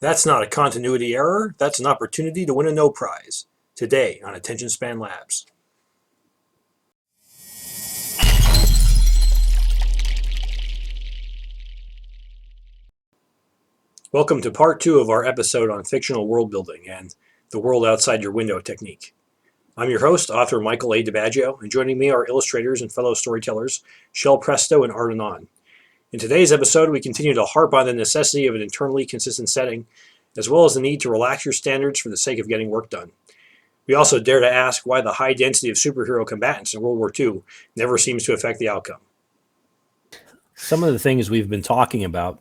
That's not a continuity error, that's an opportunity to win a no prize. Today on Attention Span Labs. Welcome to part 2 of our episode on fictional world building and the world outside your window technique. I'm your host, author Michael A. DiBaggio, and joining me are illustrators and fellow storytellers Shel Presto and Art Anon. In today's episode, we continue to harp on the necessity of an internally consistent setting, as well as the need to relax your standards for the sake of getting work done. We also dare to ask why the high density of superhero combatants in World War II never seems to affect the outcome. Some of the things we've been talking about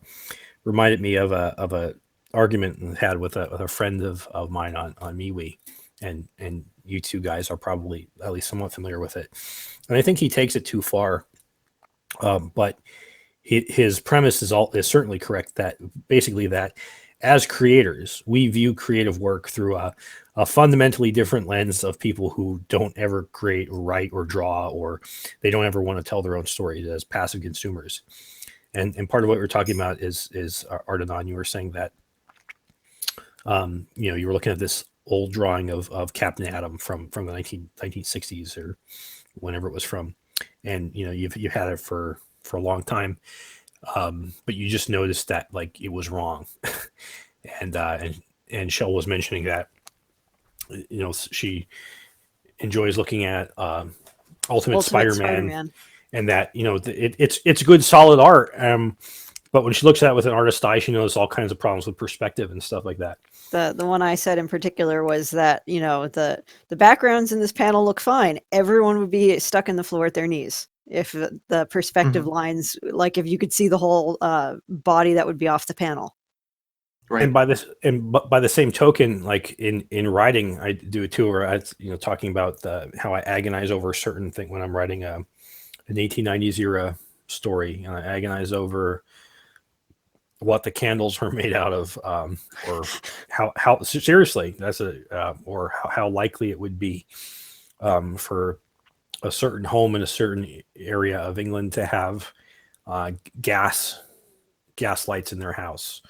reminded me of a argument I had with a friend of mine on MeWe, and you two guys are probably at least somewhat familiar with it. And I think he takes it too far, but his premise is certainly correct. That basically that as creators, we view creative work through a fundamentally different lens of people who don't ever create or write or draw, or they don't ever want to tell their own stories as passive consumers. And part of what we're talking about is Art Anon. You were saying that, you were looking at this old drawing of Captain Atom from the 1960s or whenever it was from. And, you've had it for a long time. But you just noticed that like it was wrong. and Shel was mentioning that, she enjoys looking at Ultimate Spider-Man. And that, it's good, solid art. But when she looks at it with an artist's eye, she knows all kinds of problems with perspective and stuff like that. The one I said in particular was that, the backgrounds in this panel look fine. Everyone would be stuck in the floor at their knees if the perspective lines, like if you could see the whole body that would be off the panel. Right. And by the same token, like in writing, I do it too, where I, talking about how I agonize over a certain thing when I'm writing an 1890s era story, and I agonize over what the candles are made out of, or how seriously that's or how likely it would be for a certain home in a certain area of England to have gas lights in their house,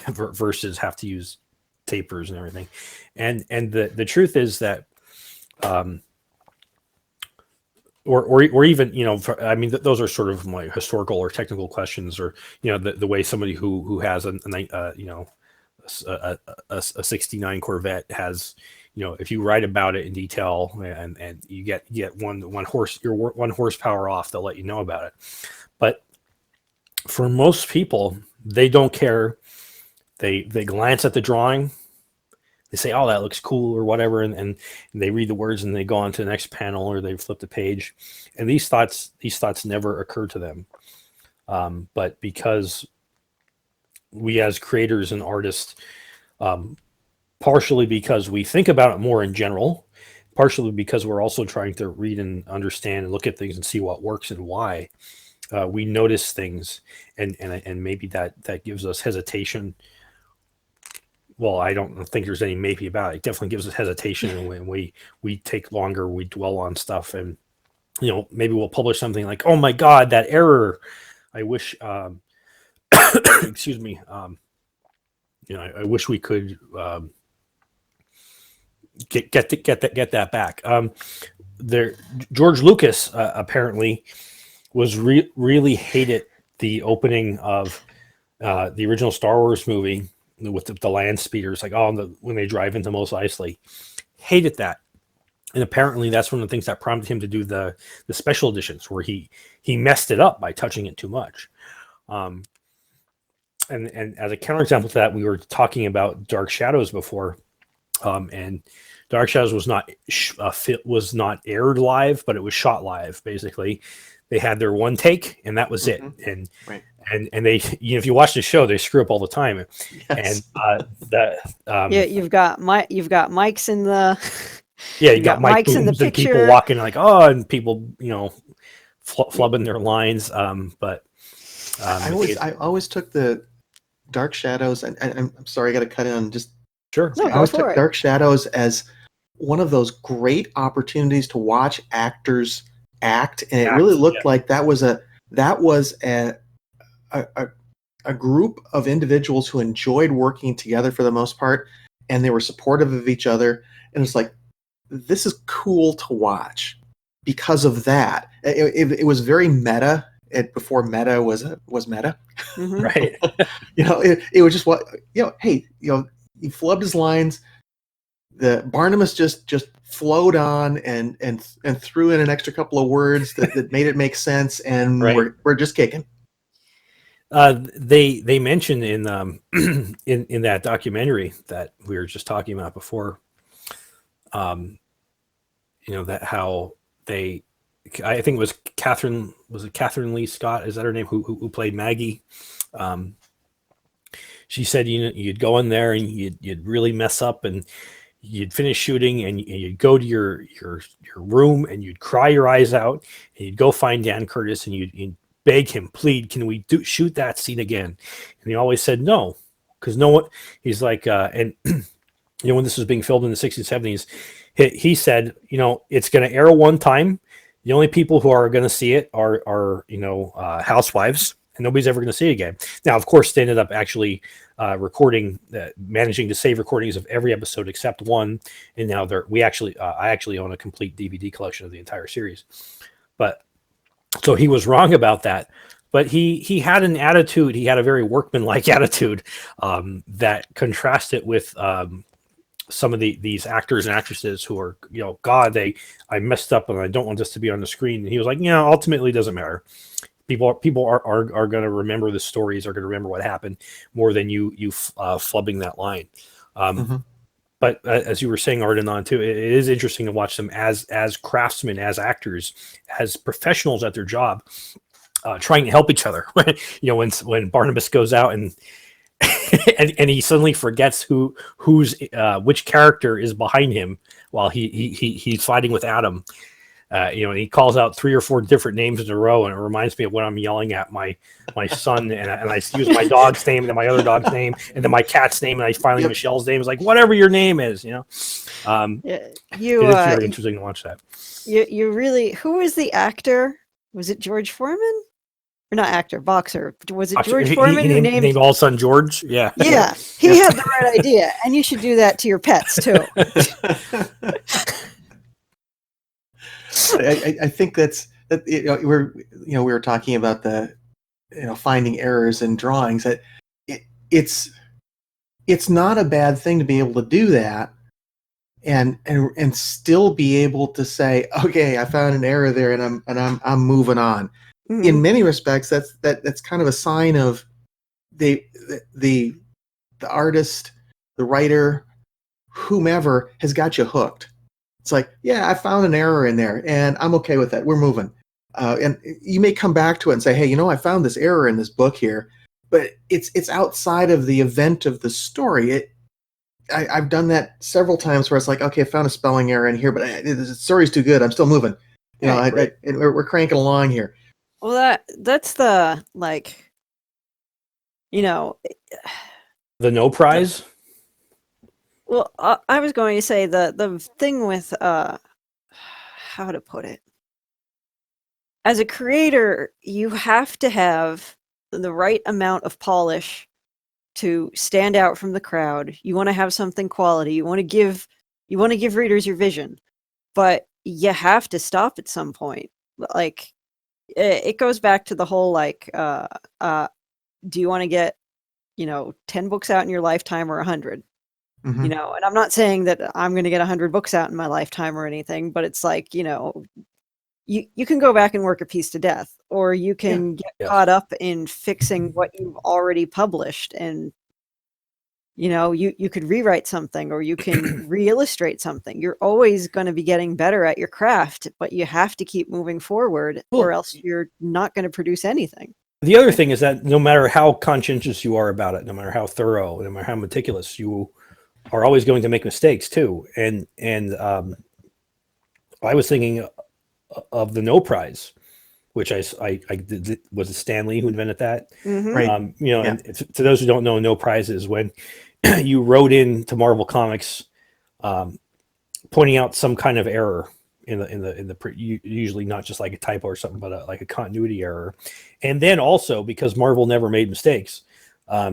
versus have to use tapers and everything. And the truth is that, or even, those are sort of like historical or technical questions, or, the way somebody who has a 69 Corvette has, if you write about it in detail and you get one horsepower off, they'll let you know about it. But for most people, they don't care. They glance at the drawing, they say, "Oh, that looks cool," or whatever, and they read the words and they go on to the next panel, or they flip the page, and these thoughts never occur to them. But because we as creators and artists, partially because we think about it more in general, partially because we're also trying to read and understand and look at things and see what works and why, we notice things, and maybe that gives us hesitation. Well, I don't think there's any maybe about it. It definitely gives us hesitation when we take longer, we dwell on stuff, and maybe we'll publish something like, "Oh my God, that error! I wish, excuse me, I wish we could get that back." George Lucas apparently was really hated the opening of the original Star Wars movie with the land speeders, like when they drive into Mos Eisley, hated that. And apparently that's one of the things that prompted him to do the special editions, where he messed it up by touching it too much. And as a counterexample to that, we were talking about Dark Shadows before, and Dark Shadows was not aired live, but it was shot live. Basically, they had their one take, and that was it. And right. And they, if you watch the show, they screw up all the time. Yes. And you've got mics in the you got mics in the picture, people walking like and people flubbing their lines. But I always took the Dark Shadows, and I'm sorry, I got to cut in on just sure. I always took Dark Shadows as one of those great opportunities to watch actors act, and it really looked like that was a a group of individuals who enjoyed working together for the most part, and they were supportive of each other. And it's like, this is cool to watch because of that. It was very meta. Before meta was meta. Mhm. Right. It was just what, hey, he flubbed his lines. The Barnabas just flowed on and threw in an extra couple of words that made it make sense, and Right. we're just kicking. They mentioned in in that documentary that we were just talking about before, that how they, I think it was Catherine Lee Scott, is that her name, who played Maggie. She said, you'd go in there and you'd really mess up, and you'd finish shooting, and you'd go to your room and you'd cry your eyes out, and you'd go find Dan Curtis and you'd beg him, plead, can we shoot that scene again? And he always said no, because no one. He's like, and when this was being filmed in the 60s, 70s, he said, it's going to air one time. The only people who are going to see it are housewives, and nobody's ever going to see it again. Now, of course, they ended up actually managing to save recordings of every episode except one, and now I actually own a complete DVD collection of the entire series. But so he was wrong about that. But he had an attitude. He had a very workmanlike attitude that contrasted with some of these actors and actresses who are, God, I messed up and I don't want this to be on the screen. And he was like, ultimately it doesn't matter. People are going to remember the stories, are going to remember what happened more than you flubbing that line. But as you were saying, Ardenon, too, it is interesting to watch them as craftsmen, as actors, as professionals at their job, trying to help each other. When Barnabas goes out and and he suddenly forgets which character is behind him while he's fighting with Adam. And he calls out 3 or 4 different names in a row, and it reminds me of when I'm yelling at my son, and I use my dog's name, and then my other dog's name, and then my cat's name, and I finally Michelle's name. It's like, whatever your name is, Yeah, it is very interesting to watch that. You really, who is the actor? Was it George Foreman? Or not actor, boxer. Was it George Foreman who named all son George? Yeah. Yeah, he had the right idea, and you should do that to your pets too. I think that we were talking about the finding errors in drawings. That it's not a bad thing to be able to do that, and still be able to say, okay, I found an error there, and I'm moving on. Mm-hmm. In many respects, that's kind of a sign of the artist, the writer, whomever has got you hooked. It's like, yeah, I found an error in there, and I'm okay with that. We're moving. And you may come back to it and say, hey, I found this error in this book here, but it's outside of the event of the story. I've done that several times where it's like, okay, I found a spelling error in here, but the story's too good. I'm still moving. We're cranking along here. Well, that's the the no prize. Well, I was going to say the thing with how to put it. As a creator, you have to have the right amount of polish to stand out from the crowd. You want to have something quality. You want to give readers your vision, but you have to stop at some point. Like, it goes back to the whole do you want to get 10 books out in your lifetime or 100? Mm-hmm. And I'm not saying that I'm going to get 100 books out in my lifetime or anything, but it's like, you can go back and work a piece to death, or you can get caught up in fixing what you've already published. And, you could rewrite something, or you can re-illustrate something. You're always going to be getting better at your craft, but you have to keep moving forward, or else you're not going to produce anything. The other thing is that no matter how conscientious you are about it, no matter how thorough, no matter how meticulous, you are always going to make mistakes too. And I was thinking of the no prize, which I did, was it Stan Lee who invented that? Mm-hmm. Right. And to those who don't know, no prize is when you wrote into Marvel Comics, pointing out some kind of error in the usually not just like a typo or something, but like a continuity error. And then also, because Marvel never made mistakes,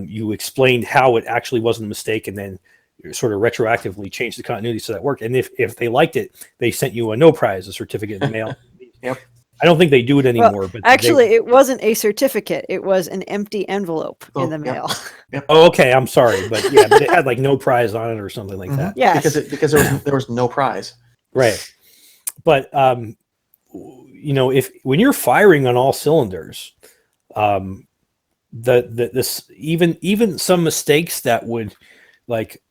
You explained how it actually wasn't a mistake, and then you sort of retroactively changed the continuity so that worked. And if they liked it, they sent you a no prize, a certificate in the mail. Yep. I don't think they do it Well, anymore, but actually, it wasn't a certificate. It was an empty envelope in Oh, the yep. mail. oh, okay. I'm sorry, but yeah, but it had like no prize on it or something like that. Yes. Because there was no prize. Right. But you know, if when you're firing on all cylinders, this even some mistakes that would like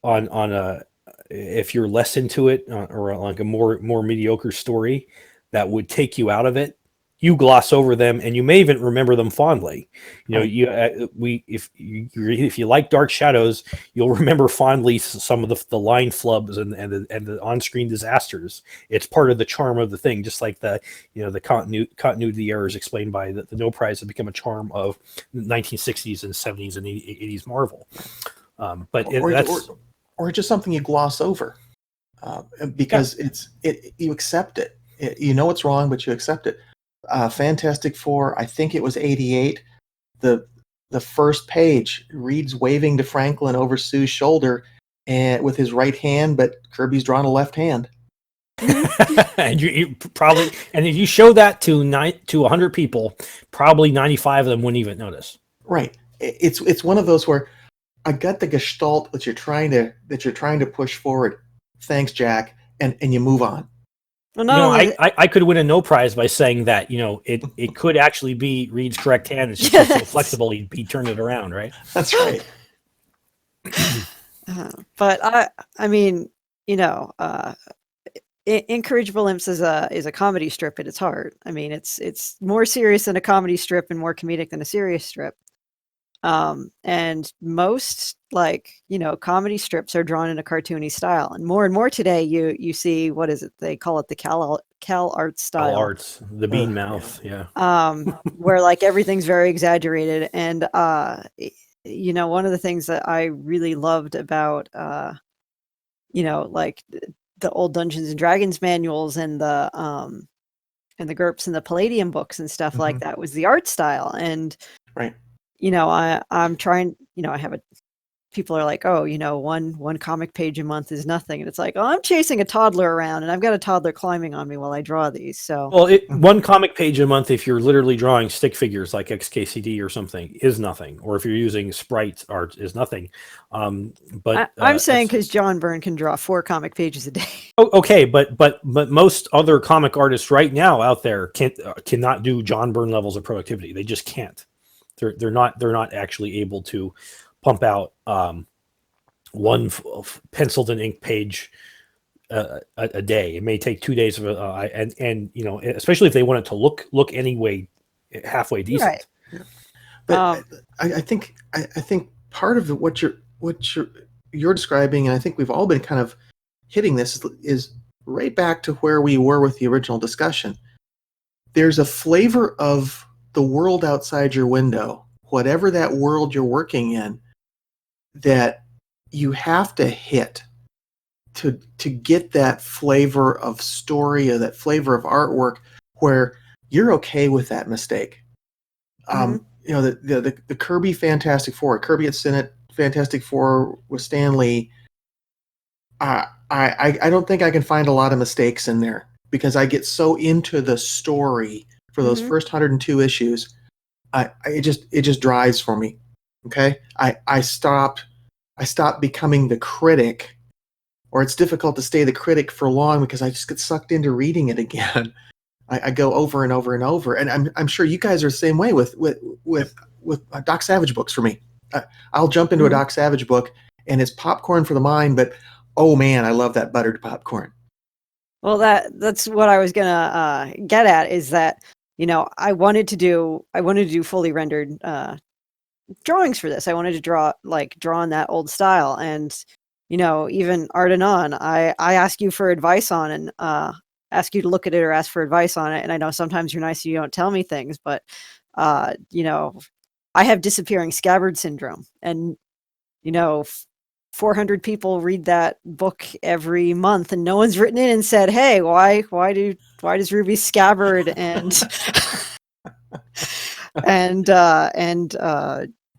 on a if you're less into it or like a more mediocre story that would take you out of it, you gloss over them and you may even remember them fondly. You know, Right. if you like Dark Shadows, you'll remember fondly some of the line flubs and the on-screen disasters. It's part of the charm of the thing, just like the continuity errors explained by the no prize have become a charm of 1960s and 70s and 80s Marvel. But or just something you gloss over because you accept it. You know it's wrong, but you accept it. Fantastic Four, I think it was 88. The first page, Reed's waving to Franklin over Sue's shoulder and with his right hand, but Kirby's drawn a left hand. And you probably, and if you show that to 100 people, probably 95 of them wouldn't even notice. Right. It's one of those where I got the gestalt that you're trying to push forward. Thanks, Jack, and you move on. Well, I could win a no prize by saying that, it could actually be Reed's correct hand. It's just so flexible. He turned it around, right? That's right. But I mean, Incorrigible Imps is a comedy strip at its heart. I mean, it's more serious than a comedy strip and more comedic than a serious strip. And most comedy strips are drawn in a cartoony style, and more today you see, what is it, they call it the Cal Arts style. Cal Arts, the bean mouth, yeah. Where like everything's very exaggerated, and one of the things that I really loved about like the old Dungeons and Dragons manuals and the GURPS and the Palladium books and stuff like that was the art style. And right. I'm trying, I have people are like, oh, one comic page a month is nothing. And it's like, oh, I'm chasing a toddler around and I've got a toddler climbing on me while I draw these. So, well, one comic page a month, if you're literally drawing stick figures like XKCD or something, is nothing. Or if you're using sprite art, is nothing. But I'm saying because John Byrne can draw 4 comic pages a day. Oh, okay, but most other comic artists right now out there cannot do John Byrne levels of productivity. They just can't. They're not actually able to pump out one penciled and ink page a day. It may take 2 days of and especially if they want it to look anyway halfway decent. Right. Yeah. But I think part of what you're describing, and I think we've all been kind of hitting this, is right back to where we were with the original discussion. There's a flavor of the world outside your window, whatever that world you're working in, that you have to hit to get that flavor of story or that flavor of artwork where you're okay with that mistake. The Kirby Fantastic Four, Kirby at Senate Fantastic Four with Stan Lee, I don't think I can find a lot of mistakes in there because I get so into the story for those first 102 issues. It just drives for me. Okay, I stopped becoming the critic, or it's difficult to stay the critic for long because I just get sucked into reading it again. I go over and over and over, and I'm sure you guys are the same way with Doc Savage books. For me, I'll jump into a Doc Savage book, and it's popcorn for the mind. But oh man, I love that buttered popcorn. Well, that's what I was gonna get at, is that I wanted to do fully rendered drawings for this. I wanted to draw in that old style, and even Art and On, I ask you for advice on, and ask you to look at it or ask for advice on it. And I know sometimes you're nice and you don't tell me things, but I have disappearing scabbard syndrome, and 400 people read that book every month, and no one's written in and said, hey, why does Ruby scabbard and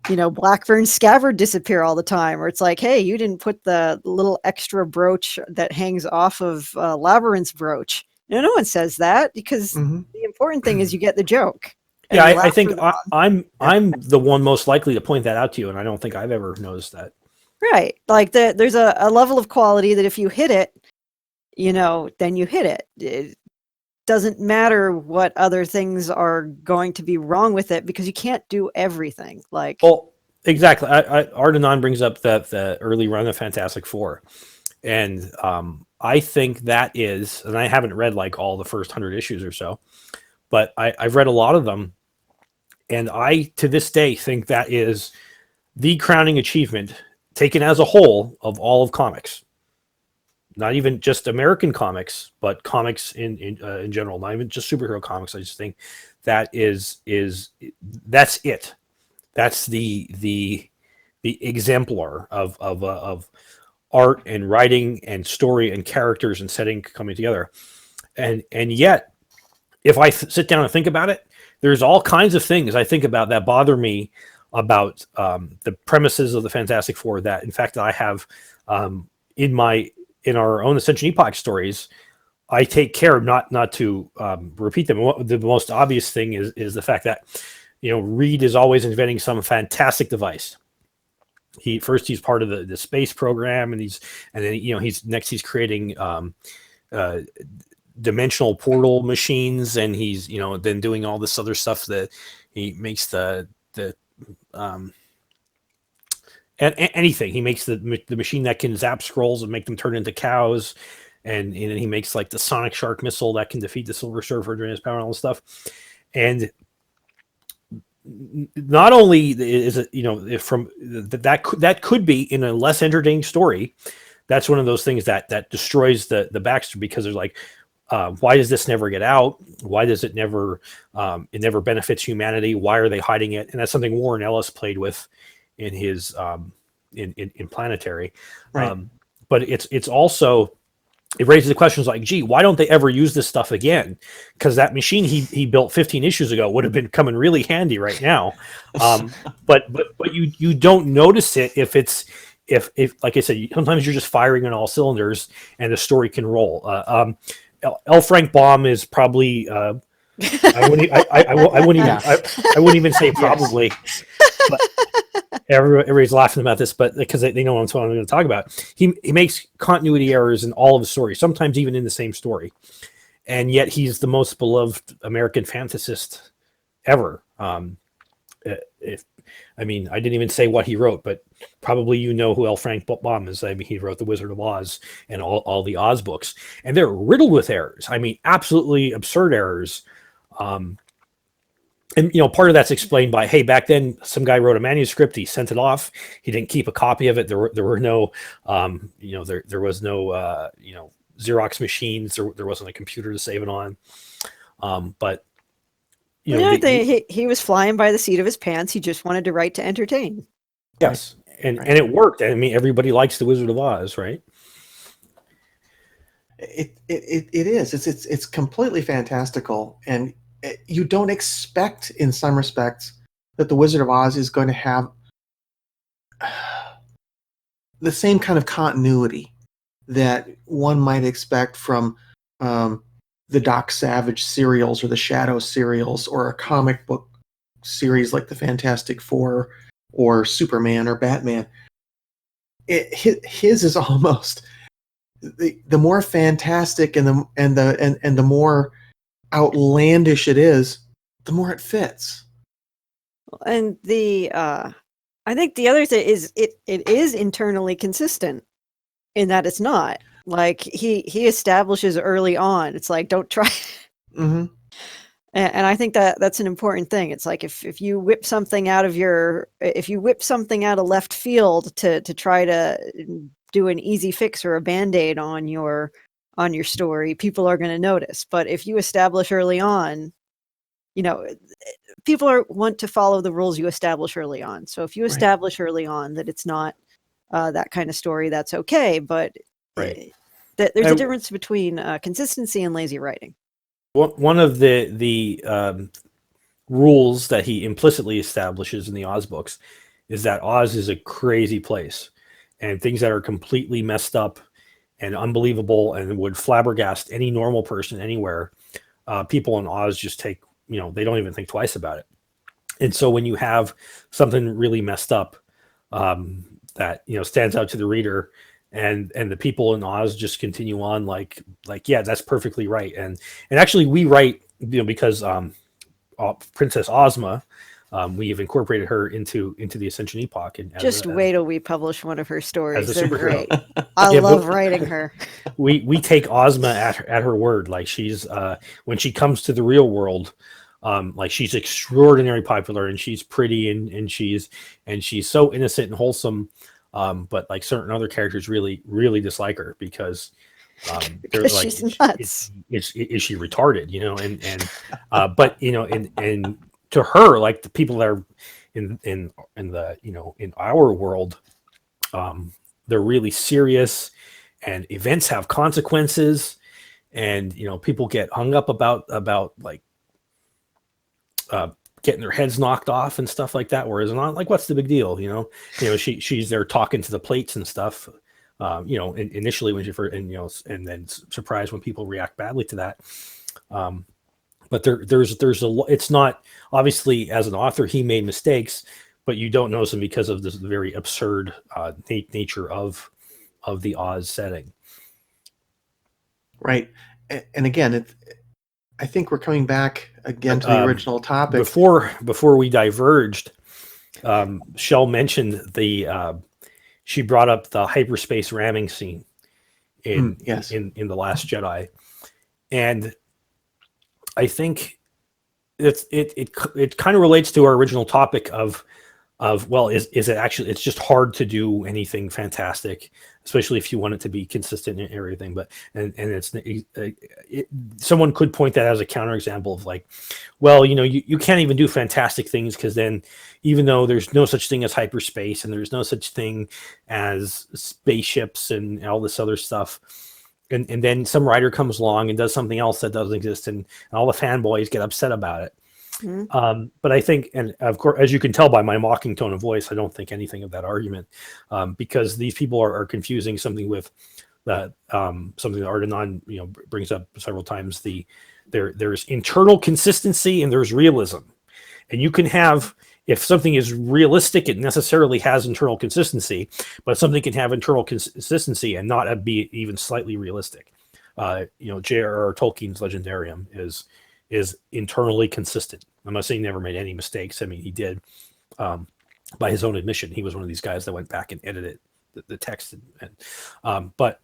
Blackburn scabbard disappear all the time, or it's like, hey, you didn't put the little extra brooch that hangs off of Labyrinth's brooch. No one says that, because Mm-hmm. the important thing is you get the joke. and Yeah, you I laugh think with it on. I'm the one most likely to point that out to you, and I don't think I've ever noticed that. Right. Like there's a level of quality that if you hit it, then you hit it. It doesn't matter what other things are going to be wrong with it, because you can't do everything. Like, Well, exactly. Ardenon brings up the early run of Fantastic Four, and I think that is, and I haven't read like all the first 100 issues or so, but I've read a lot of them, and I to this day think that is the crowning achievement taken as a whole of all of comics. Not even just American comics, but comics in general. Not even just superhero comics. I just think that that's it. That's the exemplar of art and writing and story and characters and setting coming together. And yet, if I sit down and think about it, there's all kinds of things I think about that bother me about the premises of the Fantastic Four. That, in fact, I have in our own Ascension Epoch stories, I take care not to repeat them. The most obvious thing is the fact that Reed is always inventing some fantastic device. He's part of the space program, and then he's creating dimensional portal machines, and he's then doing all this other stuff that he makes anything. He makes the machine that can zap scrolls and make them turn into cows, and he makes like the Sonic Shark missile that can defeat the Silver Surfer during his power and all this stuff. And not only is it from that could be in a less entertaining story. That's one of those things that destroys the backstory, because there's like, why does this never get out? Why does it never benefits humanity? Why are they hiding it? And that's something Warren Ellis played with in his in Planetary. Right. But it's also, it raises the questions like, gee, why don't they ever use this stuff again? Because that machine he built 15 issues ago would have been coming really handy right now. But you don't notice it if like I said, sometimes you're just firing on all cylinders and the story can roll. L. Frank Baum is probably I wouldn't even say probably. But everybody's laughing about this, but because they know what I'm going to talk about. He makes continuity errors in all of his stories, sometimes even in the same story, and yet he's the most beloved American fantasist ever. I didn't even say what he wrote, but probably who L. Frank Baum is. I mean, he wrote The Wizard of Oz and all the Oz books, and they're riddled with errors. I mean, absolutely absurd errors. And part of that's explained by, hey, back then some guy wrote a manuscript, he sent it off, he didn't keep a copy of it. There were no, there was no, Xerox machines. There wasn't a computer to save it on. But he was flying by the seat of his pants. He just wanted to write to entertain. Yes, and it worked. I mean, everybody likes The Wizard of Oz, right? It is. It's completely fantastical, and you don't expect, in some respects, that The Wizard of Oz is going to have the same kind of continuity that one might expect from the Doc Savage serials or the Shadow serials, or a comic book series like the Fantastic Four or Superman or Batman. His is almost the more fantastic and the more outlandish it is, the more it fits. And I think the other thing is it is internally consistent in that it's not like he establishes early on. It's like, don't try. Mm-hmm. And I think that's an important thing. It's like if you whip something out of left field to try to do an easy fix or a Band-Aid on your story, people are going to notice. But if you establish early on, people want to follow the rules you establish early on. So if you establish early on that it's not that kind of story, that's okay. But there's a difference between consistency and lazy writing. One of the rules that he implicitly establishes in the Oz books is that Oz is a crazy place, and things that are completely messed up and unbelievable and would flabbergast any normal person anywhere. People in Oz just take, they don't even think twice about it. And so when you have something really messed up, that stands out to the reader, and the people in Oz just continue on like yeah, that's perfectly right. And actually we write, because Princess Ozma, we've incorporated her into the Ascension Epoch, and Just wait till we publish one of her as stories. a They're superhero. great. I Yeah, love but writing her. we take Ozma at her word. Like, she's when she comes to the real world, like, she's extraordinarily popular, and she's pretty, and she's so innocent and wholesome. But like certain other characters really dislike her because they're Because like, she's nuts. is she retarded? But and to her, like, the people that are in the in our world, they're really serious, and events have consequences, and people get hung up about like getting their heads knocked off and stuff like that. Whereas not like, what's the big deal? She's there talking to the plates and stuff. Initially when she first, and then surprised when people react badly to that. But there's it's not, obviously, as an author, he made mistakes, but you don't notice them because of this very absurd nature of the Oz setting. Right. And again, I think we're coming back again to the original topic. Before we diverged, Shell mentioned she brought up the hyperspace ramming scene in The Last Jedi, and I think it kind of relates to our original topic of well, is it actually, it's just hard to do anything fantastic, especially if you want it to be consistent and everything. But and it's someone could point that as a counterexample of like, well, you can't even do fantastic things, because then, even though there's no such thing as hyperspace and there's no such thing as spaceships and all this other stuff, and then some writer comes along and does something else that doesn't exist, and all the fanboys get upset about it. Mm-hmm. But I think, and of course, as you can tell by my mocking tone of voice, I don't think anything of that argument, because these people are confusing something with that, something that Ardenon brings up several times. There's internal consistency and there's realism, and you can have, if something is realistic, it necessarily has internal consistency, but something can have internal consistency and not be even slightly realistic. J.R.R. Tolkien's Legendarium is internally consistent. I'm not saying he never made any mistakes. I mean, he did. By his own admission, he was one of these guys that went back and edited the text. But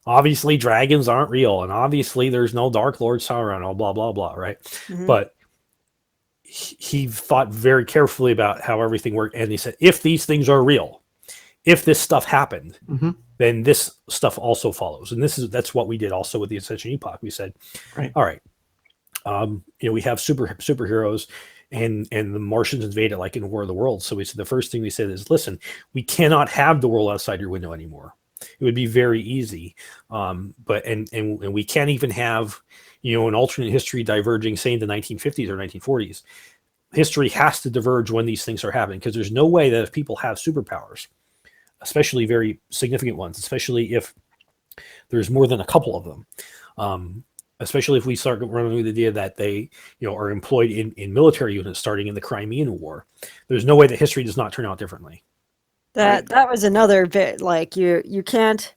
obviously dragons aren't real, and obviously there's no Dark Lord Sauron, all blah, blah, blah, right? Mm-hmm. But he thought very carefully about how everything worked, and he said, if these things are real, if this stuff happened, then this stuff also follows. And that's what we did also with the Ascension Epoch. We said, right, all right, we have superheroes, and the Martians invaded, like in War of the Worlds. So we said, the first thing we said is, listen, we cannot have the world outside your window anymore. It would be very easy, but we can't even have an alternate history diverging, say, in the 1950s or 1940s. History has to diverge when these things are happening, because there's no way that if people have superpowers, especially very significant ones, especially if there's more than a couple of them, especially if we start running with the idea that they are employed in military units starting in the Crimean War, there's no way that history does not turn out differently. That was another bit, like, you can't,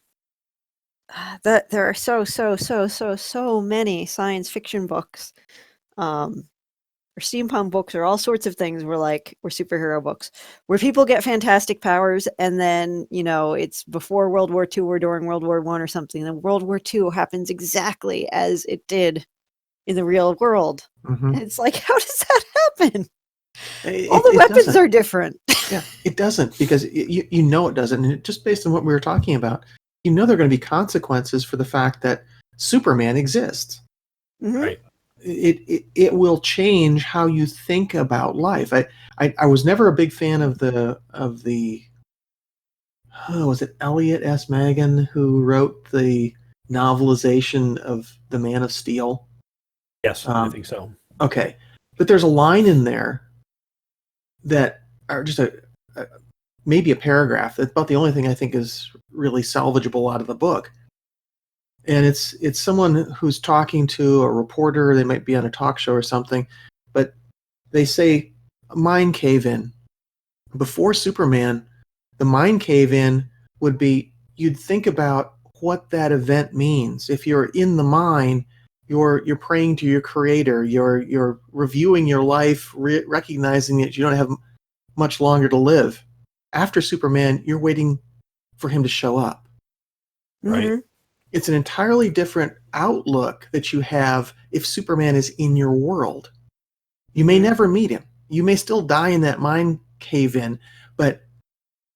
that there are so many science fiction books, or steampunk books, or all sorts of things or superhero books, where people get fantastic powers, and then it's before World War II or during World War I or something. And World War II happens exactly as it did in the real world. And it's like, how does that happen? All the weapons are different. Yeah, it doesn't, because it doesn't. And just based on what we were talking about, there are going to be consequences for the fact that Superman exists. Mm-hmm. Right. It will change how you think about life. I was never a big fan of the was it Elliot S. Magan who wrote the novelization of The Man of Steel? Yes, I think so. Okay, but there's a line in there that are just a maybe a paragraph. That's about the only thing I think is really salvageable out of the book. And it's someone who's talking to a reporter. They might be on a talk show or something, but they say mind cave in. Before Superman, the mind cave in would be, you'd think about what that event means. If you're in the mine, you're praying to your creator. You're reviewing your life, recognizing that you don't have much longer to live. After Superman, you're waiting for him to show up. Right. Mhm. It's an entirely different outlook that you have if Superman is in your world. You may never meet him. You may still die in that mind cave in, but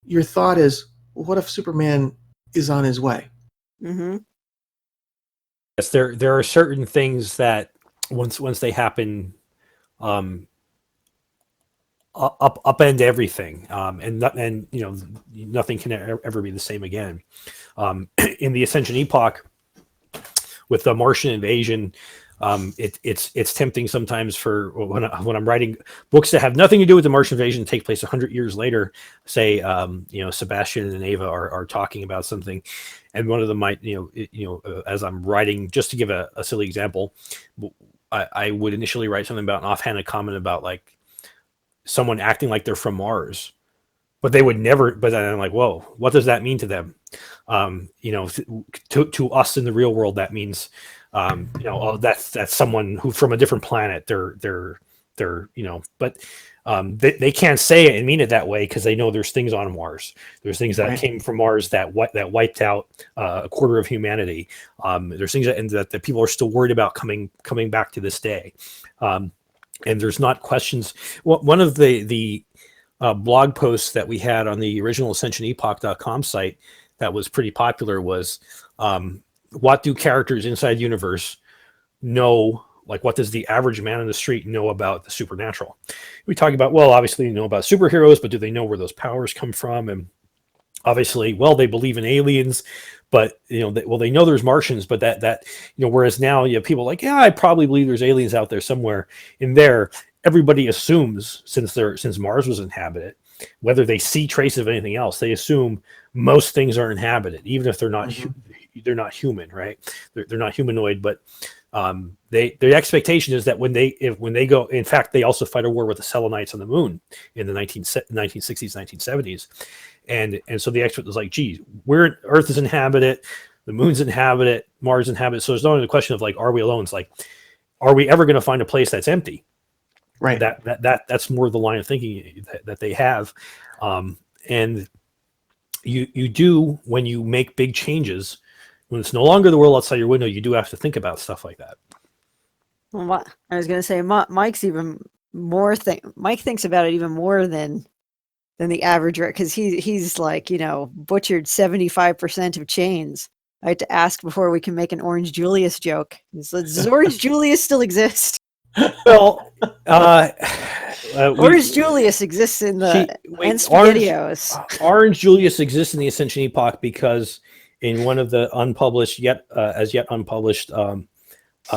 your thought is, what if Superman is on his way? Mm-hmm. Yes, there are certain things that once they happen, um, upend everything, and nothing can ever be the same again. In the Ascension Epoch, with the Martian invasion, it's tempting sometimes for when I'm writing books that have nothing to do with the Martian invasion, take place 100 years later. Say, Sebastian and Ava are talking about something, and one of them might, as I'm writing, just to give a silly example, I would initially write something about an offhanded comment about like someone acting like they're from Mars, but they would never. But then I'm like, whoa, what does that mean to them? To us in the real world, that means, oh, that's someone who from a different planet. But they can't say it and mean it that way because they know there's things on Mars. There's things that came from Mars that wiped out a quarter of humanity. There's things that people are still worried about coming back to this day. And there's not questions. One of the blog posts that we had on the original AscensionEpoch.com site that was pretty popular was, what do characters inside the universe know? Like, what does the average man on the street know about the supernatural? We talk about, well, obviously they know about superheroes, but do they know where those powers come from? And obviously, well, they believe in aliens, but they know there's Martians, but that whereas now you have people like, yeah, I probably believe there's aliens out there somewhere. In there, everybody assumes, since Mars was inhabited, whether they see trace of anything else, they assume most things are inhabited, even if they're not they're not human, right? They're not humanoid, but the expectation is that when they go, in fact, they also fight a war with the Selenites on the moon in the 1960s, 1970s. And so the expert was like, geez, Earth is inhabited, the moon's inhabited, Mars inhabited. So there's not only the question of like, are we alone? It's like, are we ever going to find a place that's empty? Right. That's more the line of thinking that they have. And you do, when you make big changes, when it's no longer the world outside your window, you do have to think about stuff like that. Well, I was going to say, Mike's even more Mike thinks about it even more than the average, because he's like, butchered 75% of chains. I had to ask before we can make an Orange Julius joke. Does Orange Julius still exist? Well, Orange Julius exists in the SpaghettiOs. Orange Julius exists in the Ascension Epoch because in one of the as yet unpublished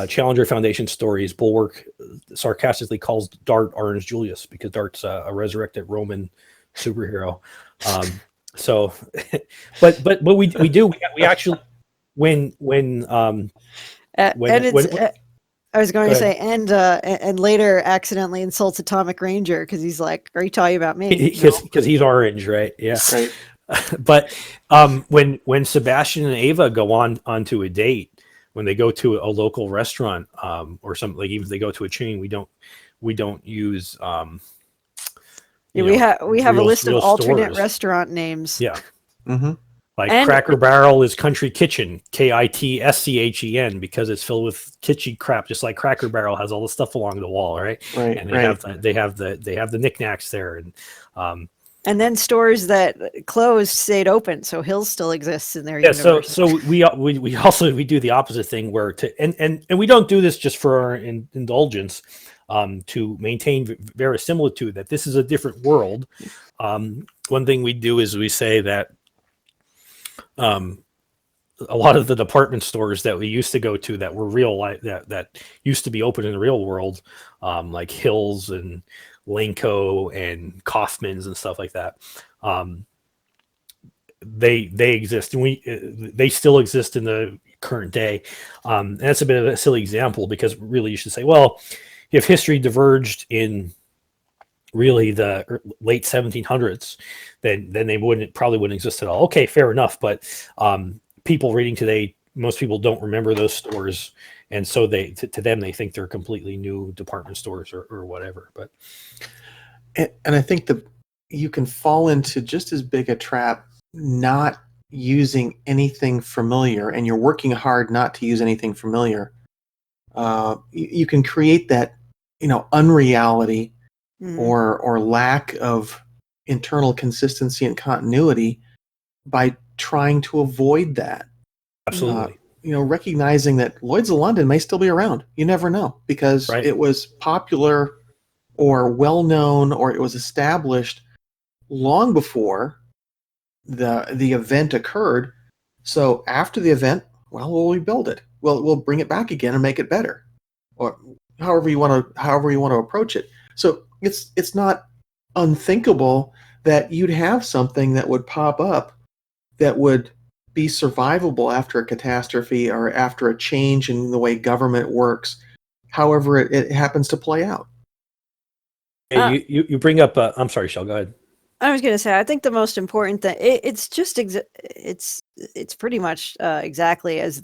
Challenger Foundation stories, Bulwark sarcastically calls Dart Orange Julius because Dart's a resurrected Roman superhero. But we actually I was going to say, and later accidentally insults Atomic Ranger because he's like, "Are you talking about me?" Because he's orange, right? Yeah. Right. But when Sebastian and Ava go onto a date, when they go to a local restaurant, or something, like even if they go to a chain, we don't use. We have a list of alternate stores. Restaurant names. Yeah. Mm-hmm. Like Cracker Barrel is Country Kitchen, KITSCHEN, because it's filled with kitschy crap, just like Cracker Barrel has all the stuff along the wall, right? Right. And they have the knickknacks there, and then stores that closed stayed open, so Hills still exists in their universe. So we also do the opposite thing where and we don't do this just for our indulgence, to maintain verisimilitude that this is a different world. One thing we do is we say that a lot of the department stores that we used to go to that were real life, that used to be open in the real world, like Hills and Lanco and Kaufman's and stuff like that. They exist, and they still exist in the current day. And that's a bit of a silly example because really you should say, well, if history diverged in really the late 1700s, then they probably wouldn't exist at all. Okay, fair enough. But people reading today, most people don't remember those stores, and so to them they think they're completely new department stores or whatever. But and I think you can fall into just as big a trap not using anything familiar, and you're working hard not to use anything familiar. You can create that, unreality or lack of internal consistency and continuity by trying to avoid that. absolutely. Recognizing that Lloyd's of London may still be around. You never know, because Right. it was popular or well-known, or it was established long before the event occurred. So after the event, well, we'll rebuild it. We'll bring it back again and make it better, or however you want to approach it. So it's not unthinkable that you'd have something that would pop up that would be survivable after a catastrophe or after a change in the way government works, however it happens to play out. Hey, you bring up. I'm sorry, Shell. Go ahead. I was going to say, I think the most important thing, it's just, it's pretty much exactly as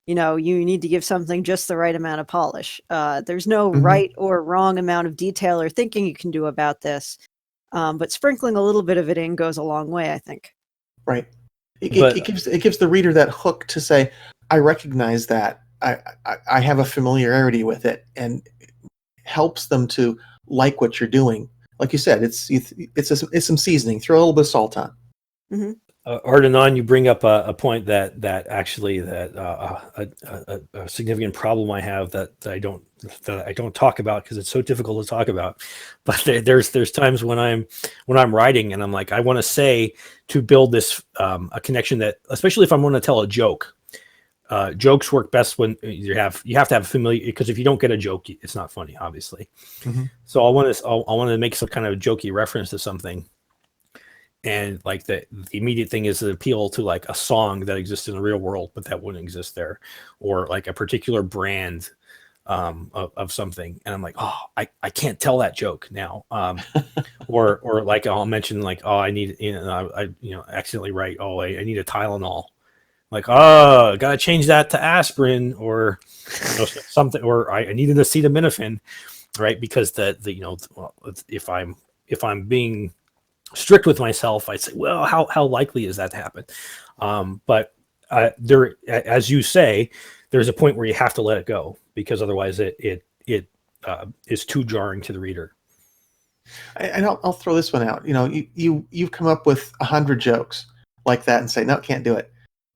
you need to give something just the right amount of polish. There's no right or wrong amount of detail or thinking you can do about this. But sprinkling a little bit of it in goes a long way, I think. Right. It gives the reader that hook to say, I recognize that. I have a familiarity with it, and helps them to like what you're doing. Like you said, it's some seasoning. Throw a little bit of salt on. Mm-hmm. Ardenon, you bring up a point that actually a significant problem I have that I don't talk about because it's so difficult to talk about. But there's times when I'm writing and I'm like, I want to say to build this a connection that, especially if I'm going to tell a joke. Jokes work best when you have to have familiar, because if you don't get a joke, it's not funny, obviously. Mm-hmm. So I want to make some kind of jokey reference to something, and like the immediate thing is to appeal to like a song that exists in the real world, but that wouldn't exist there, or like a particular brand of something, and I'm like, oh, I can't tell that joke now, or like I'll mention like, oh, I need I accidentally write, oh, I need a Tylenol. Like, oh, gotta change that to aspirin, or something, or I needed acetaminophen, right? Because if I'm being strict with myself, I'd say, well, how likely is that to happen? But there, as you say, there's a point where you have to let it go, because otherwise it is too jarring to the reader. And I'll throw this one out. You've come up with 100 jokes like that and say, no, can't do it.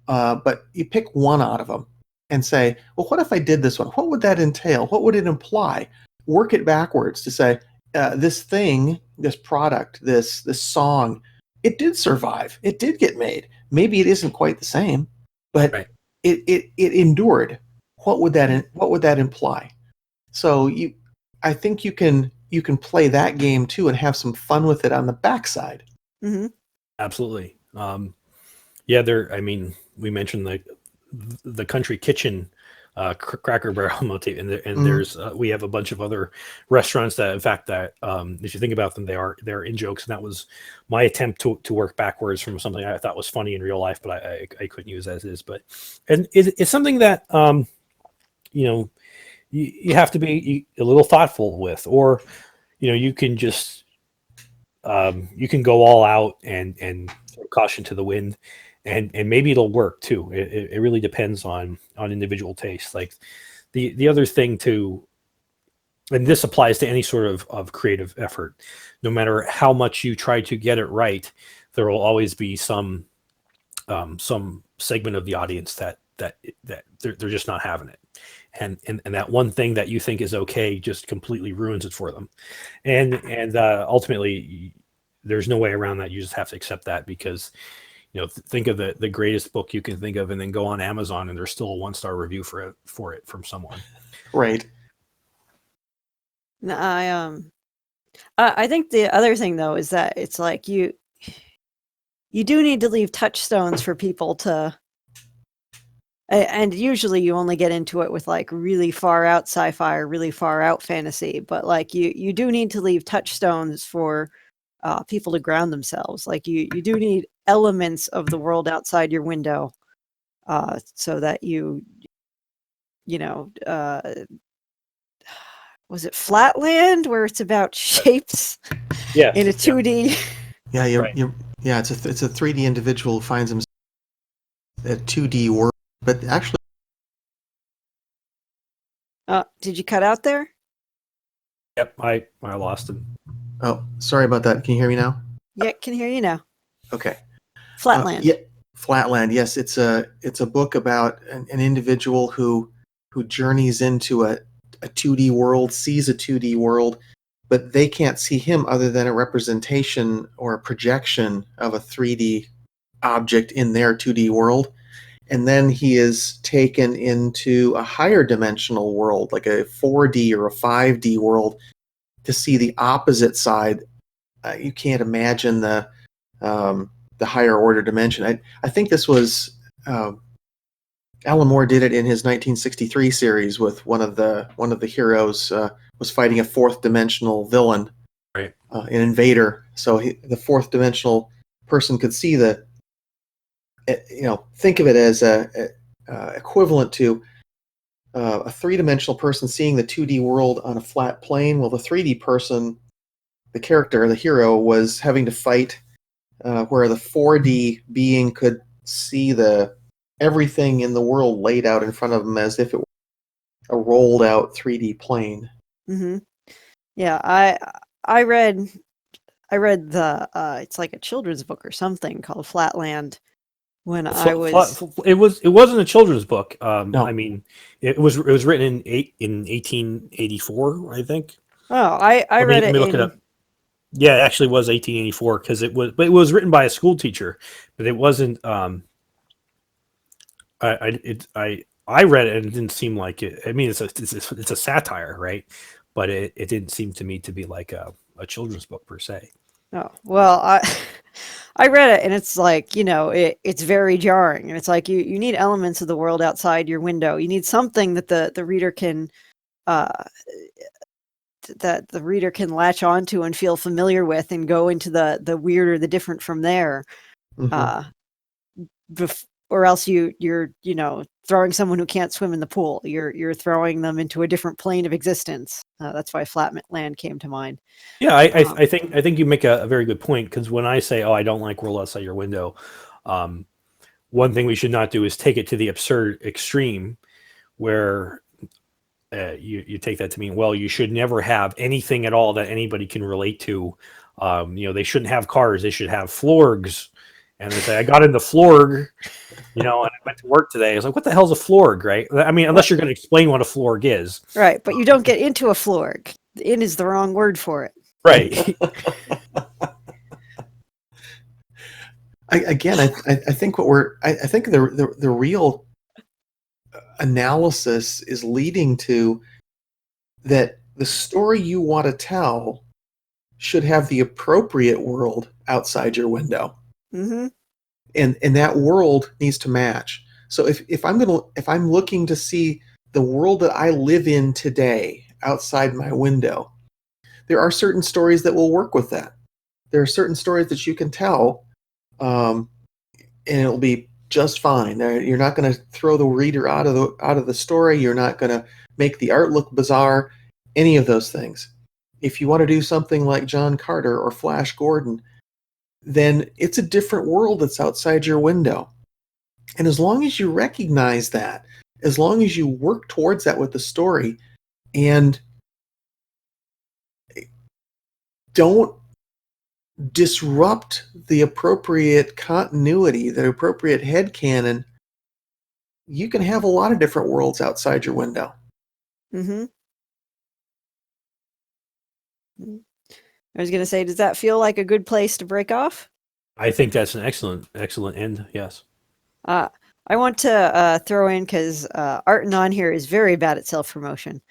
But you pick one out of them and say, well, what if I did this one? What would that entail? What would it imply? Work it backwards to say, this thing, this product, this song, it did survive. It did get made. Maybe it isn't quite the same, but right. it endured. What would that imply? So I think you can play that game too and have some fun with it on the backside. Mm-hmm. Absolutely. Yeah, we mentioned the country kitchen Cracker Barrel motif, and there's we have a bunch of other restaurants that, in fact, that if you think about them, they're in jokes, and that was my attempt to work backwards from something I thought was funny in real life, but I couldn't use as is. But and it's something that you have to be a little thoughtful with, or you can just you can go all out and throw caution to the wind. And maybe it'll work too. It really depends on individual taste. Like the other thing too, and this applies to any sort of creative effort. No matter how much you try to get it right, there will always be some segment of the audience that they're just not having it, and that one thing that you think is okay just completely ruins it for them, and ultimately there's no way around that. You just have to accept that, because think of the greatest book you can think of, and then go on Amazon and there's still a 1-star review for it from someone. Right. No, I think the other thing though is that it's like you do need to leave touchstones for people to, and usually you only get into it with like really far out sci-fi or really far out fantasy, but like you do need to leave touchstones for people to ground themselves. Like you do need elements of the world outside your window, so that you know, was it Flatland where it's about shapes Yes. in a 2D? Yeah, Right. yeah. It's a 3D individual who finds himself a 2D world, but actually, Did you cut out there? Yep. I lost him. oh, sorry about that. Can you hear me now? Yeah, can hear you now. Okay. Flatland. Yeah, Flatland. Yes, it's a book about an individual who journeys into a 2D world, sees a 2D world, but they can't see him other than a representation or a projection of a 3D object in their 2D world. And then he is taken into a higher dimensional world, like a 4D or a 5D world, to see the opposite side. You can't imagine the higher order dimension. I think this was Alan Moore did it in his 1963 series with one of the heroes was fighting a fourth dimensional villain, Right. an invader. So the fourth dimensional person could see think of it as equivalent to a three-dimensional person seeing the 2D world on a flat plane. Well, the 3D person, the character, the hero, was having to fight where the 4D being could see everything in the world laid out in front of him as if it were a rolled out 3D plane. Mm-hmm. Yeah, I read the it's like a children's book or something called Flatland when I was. It wasn't a children's book. No. I mean, it was written in 1884, I think. Oh, I read Let it me look it up. Yeah, it actually was 1884 because it was written by a school teacher, but it wasn't. I read it and it didn't seem like it. I mean, it's a satire, right? But it didn't seem to me to be like a children's book per se. Oh, well, I read it and it's like, it's very jarring, and it's like you need elements of the world outside your window. You need something that the reader can latch onto and feel familiar with and go into the weird or the different from there. Mm-hmm. Or else you're throwing someone who can't swim in the pool. You're throwing them into a different plane of existence. That's why Flatland came to mind. Yeah, I think you make a very good point, because when I say, oh, I don't like World Outside Your Window, one thing we should not do is take it to the absurd extreme where you take that to mean, well, you should never have anything at all that anybody can relate to. They shouldn't have cars; they should have florgs. And they say, I got into florg, and I went to work today. I was like, what the hell's a florg, right? I mean, unless you're going to explain what a florg is. Right, but you don't get into a florg. In is the wrong word for it. Right. I think I think the real analysis is leading to that the story you want to tell should have the appropriate world outside your window. Mm-hmm. And that world needs to match. So if I'm looking to see the world that I live in today outside my window, there are certain stories that will work with that. There are certain stories that you can tell, and it'll be just fine. You're not going to throw the reader out of the story. You're not going to make the art look bizarre. Any of those things. If you want to do something like John Carter or Flash Gordon, then it's a different world that's outside your window. And as long as you recognize that, as long as you work towards that with the story, and don't disrupt the appropriate continuity, the appropriate headcanon, you can have a lot of different worlds outside your window. Mm-hmm. I was going to say, does that feel like a good place to break off? I think that's an excellent end. Yes. I want to throw in, because Art and On here is very bad at self-promotion.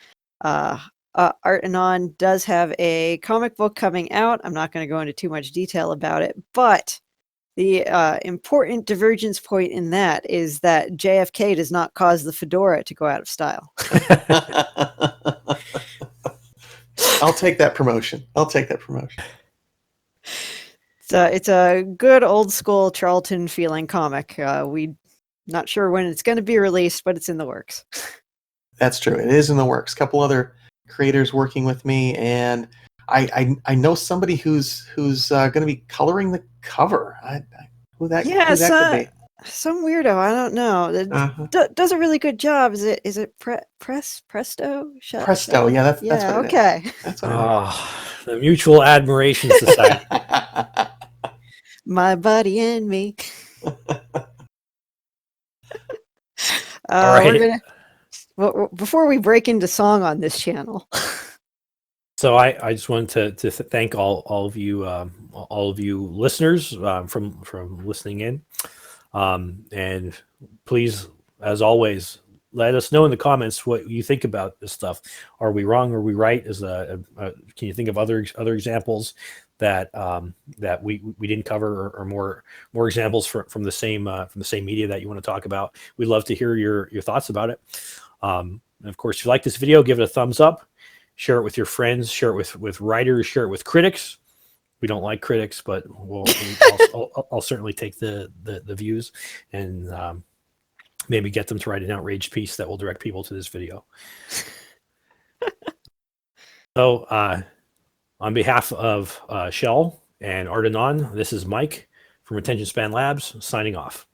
Art Anon does have a comic book coming out. I'm not going to go into too much detail about it, but the important divergence point in that is that JFK does not cause the fedora to go out of style. I'll take that promotion. I'll take that promotion. So it's a good old school Charlton feeling comic. We not sure when it's going to be released, but it's in the works. That's true. It is in the works. A couple other creators working with me, and I know somebody who's going to be coloring the cover. Who that could be? Some weirdo. I don't know. Does a really good job. Is it Presto? Presto. Yeah, that's yeah. what Okay. That's what it is. The Mutual Admiration Society. My buddy and me. All right. We're gonna. Well, before we break into song on this channel. So I just wanted to thank all of you listeners from listening in, and please, as always, let us know in the comments what you think about this stuff. Are we wrong? Are we right? Can you think of other examples that that we didn't cover, or more examples from the same media that you want to talk about? We'd love to hear your thoughts about it. And of course, if you like this video, give it a thumbs up. Share it with your friends. Share it with writers. Share it with critics. We don't like critics, but I'll certainly take the views and maybe get them to write an outraged piece that will direct people to this video. So on behalf of Shell and Art Anon, this is Mike from Attention Span Labs signing off.